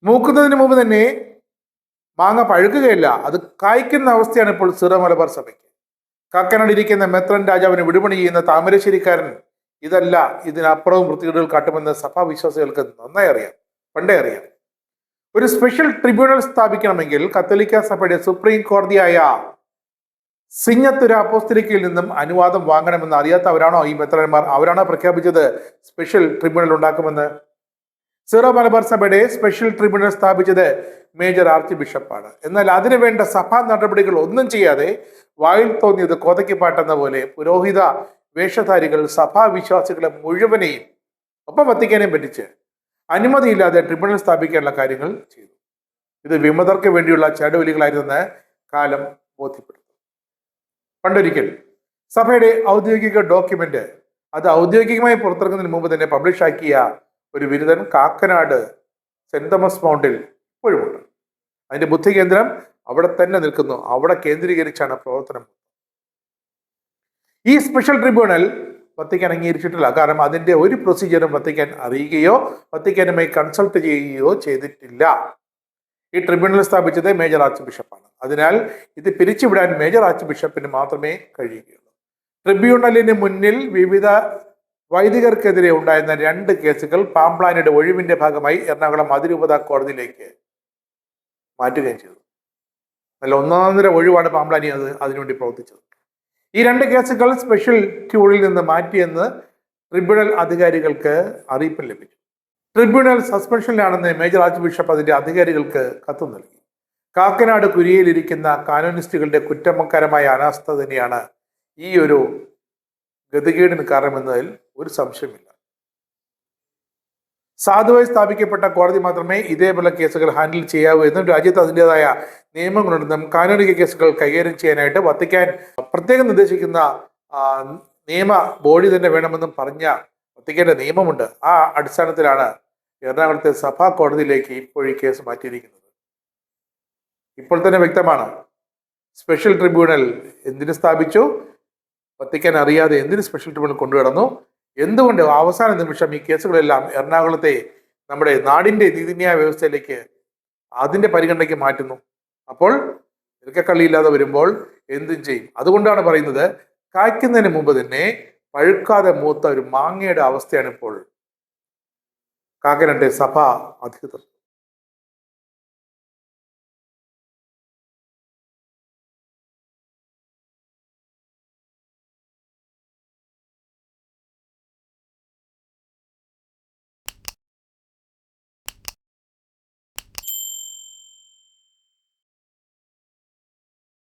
മൂക്കുന്നതിന് മുമ്പ് തന്നെ മാങ്ങ പഴുക്കുകയില്ല, അത് കായ്ക്കുന്ന അവസ്ഥയാണ് ഇപ്പോൾ സീറോ മലബാർ സഭയ്ക്ക്. കാക്കനാടിരിക്കുന്ന മെത്രൻ രാജാവിന് വിടുപണി ചെയ്യുന്ന താമരശ്ശേരിക്കാരൻ ഇതല്ല, ഇതിനപ്പുറവും വൃത്തികേടുകൾ കാട്ടുമെന്ന് സഭാവിശ്വാസികൾക്ക് നന്നായി അറിയാം, പണ്ടേ അറിയാം. ഒരു സ്പെഷ്യൽ ട്രിബ്യൂണൽ സ്ഥാപിക്കണമെങ്കിൽ കത്തോലിക്ക സഭയുടെ സുപ്രീം കോടതിയായ സിഞ്ഞത്തുര അപ്പോസ്തലിക്കയിൽ നിന്നും അനുവാദം വാങ്ങണമെന്ന് അറിയാത്തവരാണോ ഈ മെത്രന്മാർ? അവരാണോ പ്രഖ്യാപിച്ചത് സ്പെഷ്യൽ ട്രിബ്യൂണൽ ഉണ്ടാക്കുമെന്ന്? സീറോ മലബാർ സഭയുടെ സ്പെഷ്യൽ ട്രിബ്യൂണൽ സ്ഥാപിച്ചത് മേജർ ആർച്ച് ബിഷപ്പാണ്. എന്നാൽ അതിനുവേണ്ട സഭാ നടപടികൾ ഒന്നും ചെയ്യാതെ വായിൽ തോന്നിയത് കോതയ്ക്ക് പാട്ടെന്ന പോലെ പുരോഹിത വേഷധാരികൾ സഭാ വിശ്വാസികളെ മുഴുവനെയും ഒപ്പം വത്തിക്കാനെയും പറ്റിച്ച് അനുമതിയില്ലാതെ ട്രിബ്യൂണൽ സ്ഥാപിക്കാനുള്ള കാര്യങ്ങൾ ചെയ്തു. ഇത് വിമതർക്ക് വേണ്ടിയുള്ള ചാടുവലികളായിരുന്നെന്ന് കാലം ബോധ്യപ്പെടുന്നു. പണ്ടൊരിക്കൽ സഭയുടെ ഔദ്യോഗിക ഡോക്യുമെന്റ് അത് ഔദ്യോഗികമായി പുറത്തിറങ്ങുന്നതിന് മുമ്പ് തന്നെ പബ്ലിഷ് ആക്കിയ ഒരു ബിരുദൻ കാക്കനാട് സെന്റ് തോമസ് മൗണ്ടിൽ ഇപ്പോഴുമുണ്ട്. അതിന്റെ ബുദ്ധി കേന്ദ്രം അവിടെ തന്നെ നിൽക്കുന്നു. അവിടെ കേന്ദ്രീകരിച്ചാണ് പ്രവർത്തനം. ഈ സ്പെഷ്യൽ ട്രിബ്യൂണൽ വത്തിക്കാൻ അംഗീകരിച്ചിട്ടില്ല. കാരണം അതിന്റെ ഒരു പ്രൊസീജിയറും വത്തിക്കാൻ അറിയുകയോ വത്തിക്കാനുമായി കൺസൾട്ട് ചെയ്യുകയോ ചെയ്തിട്ടില്ല. ഈ ട്രിബ്യൂണൽ സ്ഥാപിച്ചത് മേജർ ആർച്ച് ബിഷപ്പാണ്. അതിനാൽ ഇത് പിരിച്ചുവിടാൻ മേജർ ആർച്ച് ബിഷപ്പിന് മാത്രമേ കഴിയുകയുള്ളൂ. ട്രിബ്യൂണലിന് മുന്നിൽ വിവിധ വൈദികർക്കെതിരെ ഉണ്ടായിരുന്ന 2 കേസുകൾ പാംപ്ലാനിയുടെ ഒഴിവിന്റെ ഭാഗമായി എറണാകുളം അതിരൂപത കോടതിയിലേക്ക് മാറ്റുകയും ചെയ്തു. നല്ല ഒന്നാന്തര ഒഴിവാണ് പാംപ്ലാനി അതിനുവേണ്ടി പ്രവർത്തിച്ചത്. ഈ 2 കേസുകൾ സ്പെഷ്യൽ ട്യൂണിൽ നിന്ന് മാറ്റിയെന്ന് ട്രിബ്യൂണൽ അധികാരികൾക്ക് അറിയിപ്പ് ലഭിച്ചു. ട്രിബ്യൂണൽ സസ്പെൻഷനിലാണെന്ന് മേജർ ആർച്ച് ബിഷപ്പ് അതിന്റെ അധികാരികൾക്ക് കത്ത് നൽകി. കാക്കനാട് കുരിയയിലിരിക്കുന്ന കാനോനിസ്റ്റുകളുടെ കുറ്റമക്കാരമായ അനാസ്ഥ തന്നെയാണ് ഈ ഒരു ഗതികേടിന് കാരണമെന്നതിൽ ഒരു സംശയമില്ല. സാധുവായി സ്ഥാപിക്കപ്പെട്ട കോടതി മാത്രമേ ഇതേപോലെ കേസുകൾ ഹാൻഡിൽ ചെയ്യാവൂ എന്നും രാജ്യത്ത് അതിൻ്റെതായ നിയമങ്ങളുണ്ടെന്നും കാനോനിക കേസുകൾ കൈകാര്യം ചെയ്യാനായിട്ട് വത്തിക്കാൻ പ്രത്യേകം നിർദ്ദേശിക്കുന്ന നിയമ ബോഡി തന്നെ വേണമെന്നും പറഞ്ഞ വത്തിക്കാന്റെ നിയമമുണ്ട്. ആ അടിസ്ഥാനത്തിലാണ് എറണാകുളത്തെ സഭാ കോടതിയിലേക്ക് ഇപ്പോൾ ഈ കേസ് മാറ്റിയിരിക്കുന്നത്. ഇപ്പോൾ തന്നെ വ്യക്തമാണ് സ്പെഷ്യൽ ട്രിബ്യൂണൽ എന്തിനു സ്ഥാപിച്ചു, വത്തിക്കാൻ അറിയാതെ എന്തിന് സ്പെഷ്യൽ ട്രിബ്യൂണൽ കൊണ്ടുകിടന്നു, എന്തുകൊണ്ട് അവസാന നിമിഷം ഈ കേസുകളെല്ലാം എറണാകുളത്തെ നമ്മുടെ നാടിന്റെ നീതിന്യായ വ്യവസ്ഥയിലേക്ക് അതിന്റെ പരിഗണനയ്ക്ക് മാറ്റുന്നു. അപ്പോൾ ഇരക്കക്കള്ളിയില്ലാതെ വരുമ്പോൾ എന്തും ചെയ്യും. അതുകൊണ്ടാണ് പറയുന്നത് കായ്ക്കുന്നതിന് മുമ്പ് തന്നെ പഴുക്കാതെ മൂത്ത ഒരു മാങ്ങയുടെ അവസ്ഥയാണ് ഇപ്പോൾ കാക്കനാട്ടെ സഭ അധികൃതർ